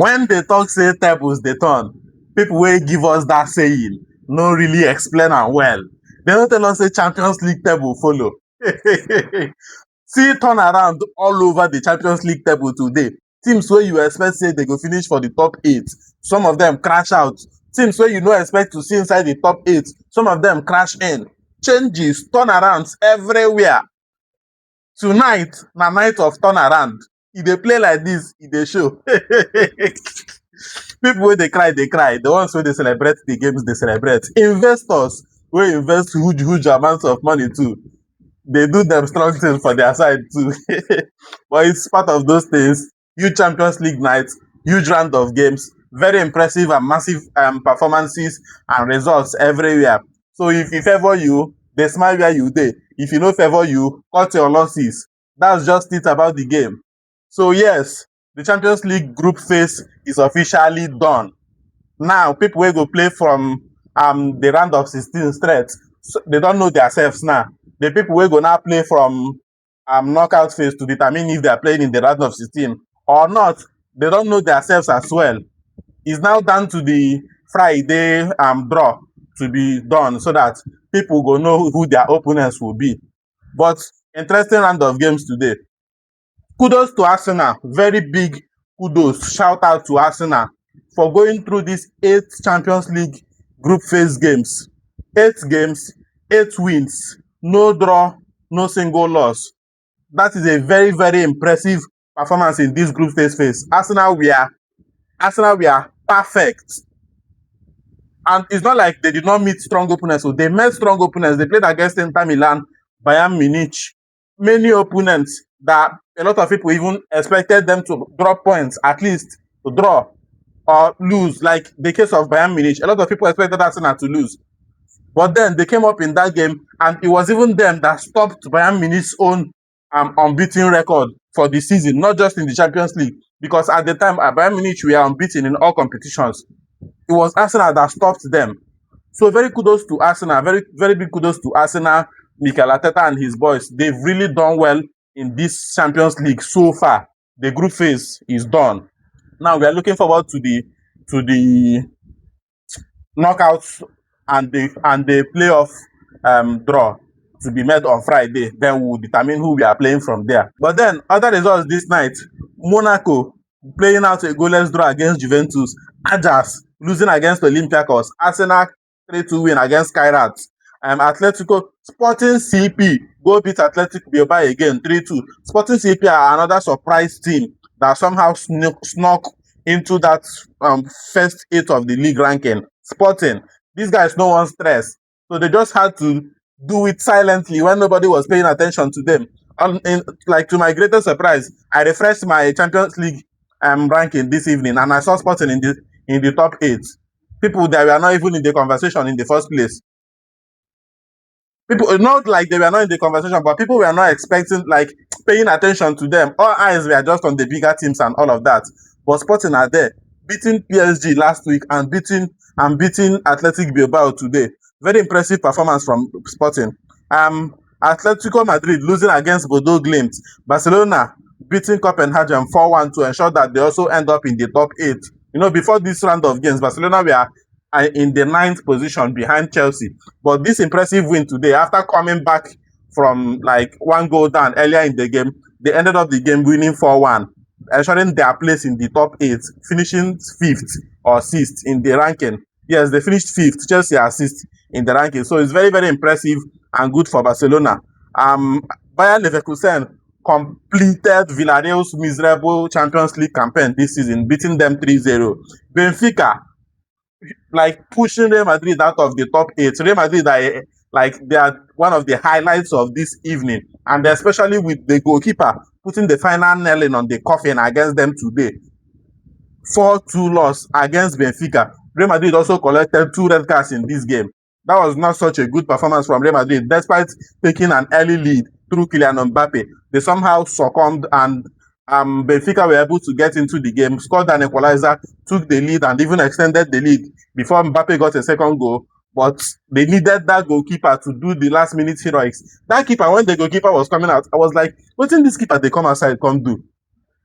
When they talk say tables they turn, people will give us that saying, no really explain am well. They don't tell us say Champions League table follow. See turn around all over the Champions League table today. Teams where you expect say they go finish for the top 8, some of them crash out. Teams where you no expect to see inside the top 8, some of them crash in. Changes, turnarounds everywhere. Tonight na night of turnaround. E dey play like this, e dey show. People wey dey cry. The ones wey dey celebrate the games dey celebrate. Investors wey invest huge amounts of money too, they do them strong things for their side too. But it's part of those things. Huge Champions League nights, huge round of games, very impressive and massive performances and results everywhere. So if e favour you, dey smile where you dey. If e no favour you, cut your losses. That's just it about the game. So yes, the Champions League group phase is officially done. Now people wey go play from the round of 16 straight, so they don know themselves now. The people wey go now play from knockout phase to determine if they are playing in the round of 16 or not, they don't know themselves as well. It's now down to the Friday draw to be done so that people go know who their opponents will be. But interesting round of games today. Kudos to Arsenal, very big kudos, shout out to Arsenal for going through these 8 Champions League group phase games. 8 games, 8 wins, no draw, no single loss. That is a very impressive performance in this group phase. Arsenal were perfect. And it's not like they did not meet strong opponents. So they met strong opponents. They played against Inter Milan, Bayern Munich, many opponents that a lot of people even expected them to drop points, at least to draw or lose. Like the case of Bayern Munich, a lot of people expected Arsenal to lose. But then they came up in that game, and it was even them that stopped Bayern Munich's own unbeaten record for the season, not just in the Champions League. Because at the time, Bayern Munich were unbeaten in all competitions. It was Arsenal that stopped them. So very kudos to Arsenal, very big kudos to Arsenal, Mikel Arteta and his boys. They've really done well in this Champions League so far. The group phase is done. Now we are looking forward to the knockouts and the playoff draw to be made on Friday. Then we'll determine who we are playing from there. But then other results this night: Monaco playing out a goalless draw against Juventus, Ajax losing against Olympiacos, Arsenal 3-2 win against Kairat, Atletico Sporting CP go beat Athletic Bilbao again 3-2. Sporting CP are another surprise team that somehow snuck into that first 8 of the league ranking. Sporting, these guys no one stress, so they just had to do it silently when nobody was paying attention to them. Like to my greatest surprise, I refreshed my Champions League ranking this evening, and I saw Sporting in the top 8. People that were not even in the conversation in the first place. People, not like they were not in the conversation, but people were not expecting, like, paying attention to them. All eyes were just on the bigger teams and all of that. But Sporting are there, beating PSG last week and beating Athletic Bilbao today. Very impressive performance from Sporting. Atletico Madrid losing against Bodo Glimt. Barcelona beating Copenhagen 4-1 to ensure that they also end up in the top 8. Before this round of games, Barcelona were in the 9th position behind Chelsea. But this impressive win today, after coming back from like 1 goal down earlier in the game, they ended up the game winning 4-1, ensuring their place in the top 8, finishing 5th or 6th in the ranking. Yes, they finished 5th. Chelsea are 6th in the ranking. So it's very impressive and good for Barcelona. Bayern Leverkusen completed Villarreal's miserable Champions League campaign this season, beating them 3-0. Benfica, like, pushing Real Madrid out of the top 8. Real Madrid are they are one of the highlights of this evening, and especially with the goalkeeper putting the final nail on the coffin against them today. 4-2 loss against Benfica. Real Madrid also collected 2 red cards in this game. That was not such a good performance from Real Madrid. Despite taking an early lead through Kylian Mbappe, they somehow succumbed, and Benfica were able to get into the game, scored an equalizer, took the lead, and even extended the lead before Mbappe got a second goal. But they needed that goalkeeper to do the last-minute heroics. That keeper, when the goalkeeper was coming out, I was like, what in this keeper they come outside come do?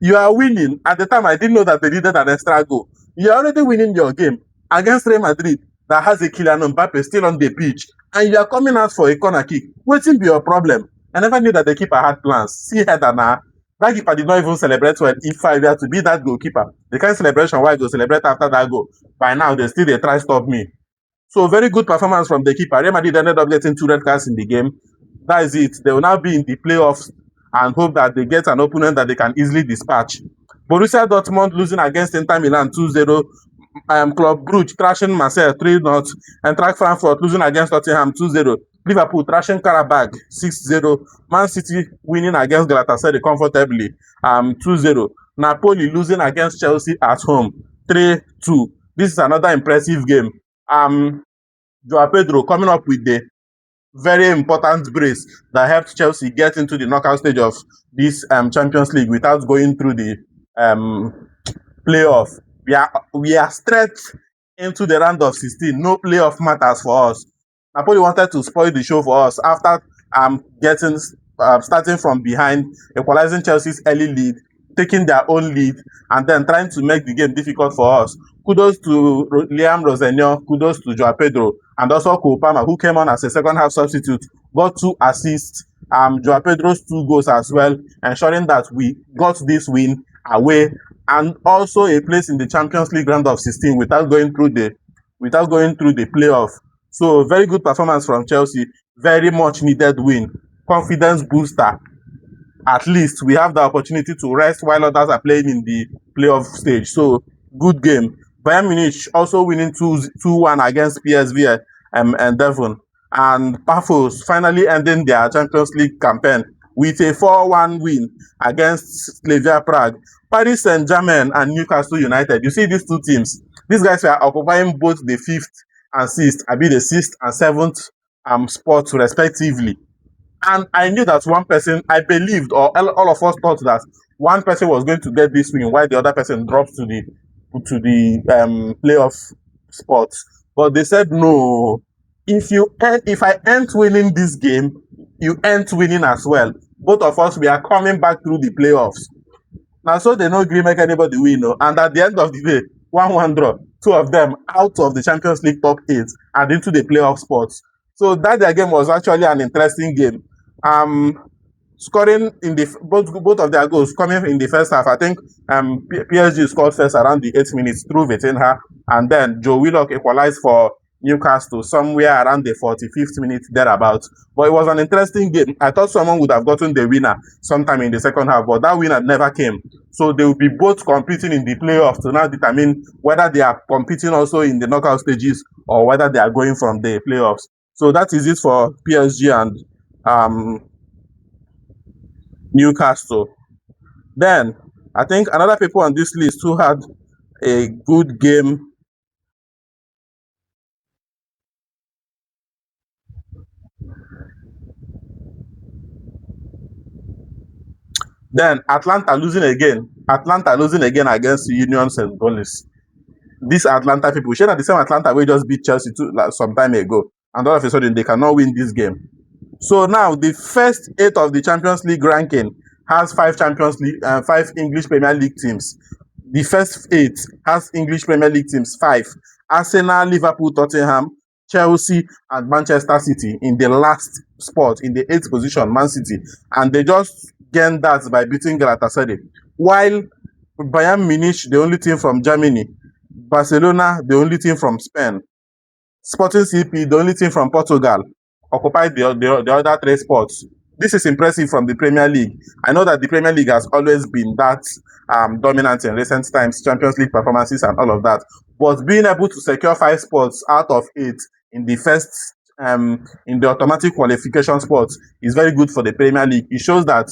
You are winning. At the time, I didn't know that they needed an extra goal. You're already winning your game against Real Madrid that has a Kylian Mbappe still on the pitch, and you are coming out for a corner kick. Waiting be your problem. I never knew that the keeper had plans. See header now. That keeper did not even celebrate well. If I were to be that goalkeeper, the kind of celebration why I go celebrate after that goal. By now, they try stop me. So very good performance from the keeper. Real Madrid ended up getting 2 red cards in the game. That is it. They will now be in the playoffs and hope that they get an opponent that they can easily dispatch. Borussia Dortmund losing against Inter Milan 2-0. Club Brugge thrashing Marseille 3-0. Eintracht Frankfurt losing against Tottenham 2-0. Liverpool thrashing Karabakh 6-0. Man City winning against Galatasaray comfortably 2-0. Napoli losing against Chelsea at home 3-2. This is another impressive game. Joao Pedro coming up with the very important brace that helped Chelsea get into the knockout stage of this Champions League without going through the playoff. We are straight into the round of 16. No playoff matters for us. Napoli wanted to spoil the show for us after getting starting from behind, equalizing Chelsea's early lead, taking their own lead, and then trying to make the game difficult for us. Kudos to Liam Rosenio, kudos to Joao Pedro, and also Cole Palmer, who came on as a second half substitute, got 2 assists, Joao Pedro's 2 goals as well, ensuring that we got this win away and also a place in the Champions League round of 16 without going through the playoff. So very good performance from Chelsea, very much needed win, confidence booster. At least we have the opportunity to rest while others are playing in the playoff stage. So good game. Bayern Munich also winning 2-1 against PSV and Devon. And Pafos finally ending their Champions League campaign with a 4-1 win against Slavia Prague. Paris Saint-Germain and Newcastle United. You see these two teams. These guys were occupying both the 5th and 6th, the 6th and 7th spots respectively. And I knew that one person, I believed, or all of us thought that one person was going to get this win while the other person drops to the playoff spot. But they said no. If I ain't winning this game, you ain't winning as well. Both of us, we are coming back through the playoffs. Now, so they no agree make anybody win, no. And at the end of the day, 1-1 draw, 2 of them out of the Champions League top 8 and into the playoff spots. So that their game was actually an interesting game. Scoring in the both of their goals coming in the first half. I think PSG scored first around the 8 minutes through Vitinha, and then Joe Willock equalized for Newcastle somewhere around the 45th minute thereabout. But it was an interesting game. I thought someone would have gotten the winner sometime in the second half, but that winner never came. So they will be both competing in the playoffs to now determine whether they are competing also in the knockout stages or whether they are going from the playoffs. So that is it for PSG and Newcastle. Then I think another people on this list who had a good game. Then Atlanta losing again. Atlanta losing again against Union St. Louis. These Atlanta people, share the same Atlanta we just beat Chelsea some time ago, and all of a sudden they cannot win this game. So now the first 8 of the Champions League ranking has 5 Champions League and 5 English Premier League teams. The first 8 has English Premier League teams 5: Arsenal, Liverpool, Tottenham, Chelsea, and Manchester City in the last spot in the 8th position, Man City, and they just gained that by beating Galatasaray. While Bayern Munich, the only team from Germany, Barcelona, the only team from Spain, Sporting CP, the only team from Portugal, occupied the other 3 spots. This is impressive from the Premier League. I know that the Premier League has always been that dominant in recent times, Champions League performances and all of that. But being able to secure 5 spots out of 8 in the first in the automatic qualification spots is very good for the Premier League. It shows that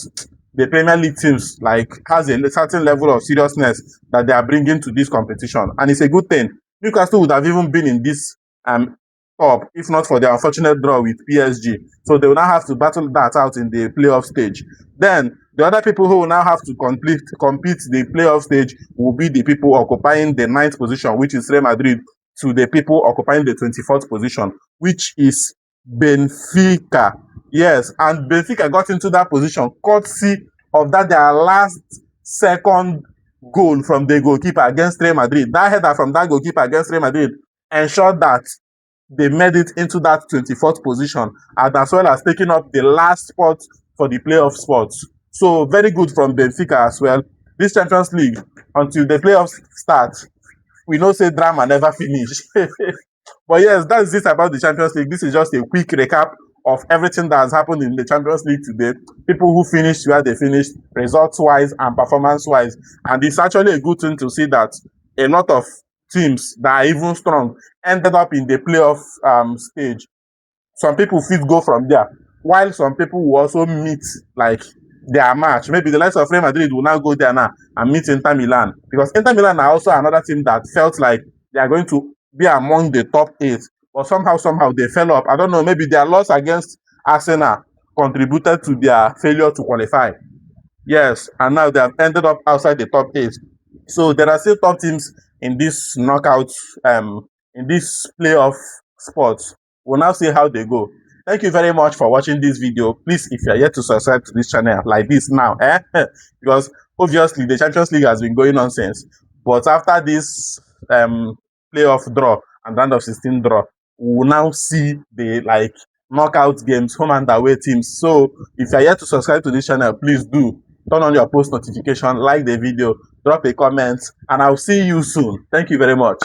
the Premier League teams has a certain level of seriousness that they are bringing to this competition, and it's a good thing. Newcastle would have even been in this top if not for the unfortunate draw with PSG. So they will now have to battle that out in the playoff stage. Then the other people who will now have to compete the playoff stage will be the people occupying the 9th position, which is Real Madrid, to the people occupying the 24th position, which is Benfica. Yes, and Benfica got into that position courtesy of that their last second goal from the goalkeeper against Real Madrid, that header from that goalkeeper against Real Madrid ensured that they made it into that 24th position, and as well as taking up the last spot for the playoff spots. So very good from Benfica as well. This Champions League, until the playoffs start, we know say drama never finish. But yes, that's it about the Champions League. This is just a quick recap of everything that has happened in the Champions League today. People who finished where they finished, results-wise and performance-wise. And it's actually a good thing to see that a lot of teams that are even strong ended up in the playoff stage. Some people fit go from there, while some people will also meet like their match. Maybe the likes of Real Madrid will now go there now and meet Inter Milan, because Inter Milan are also another team that felt like they are going to be among the top 8, but somehow they fell up. I don't know, maybe their loss against Arsenal contributed to their failure to qualify. Yes, and now they have ended up outside the top 8. So there are still top teams in this knockout, in this playoff spot. We'll now see how they go. Thank you very much for watching this video. Please, if you are yet to subscribe to this channel like this now, because obviously the Champions League has been going on since. But after this playoff draw and round of 16 draw, we will now see the knockout games, home and away teams. So if you are yet to subscribe to this channel, please do turn on your post notification, like the video, drop a comment, and I'll see you soon. Thank you very much.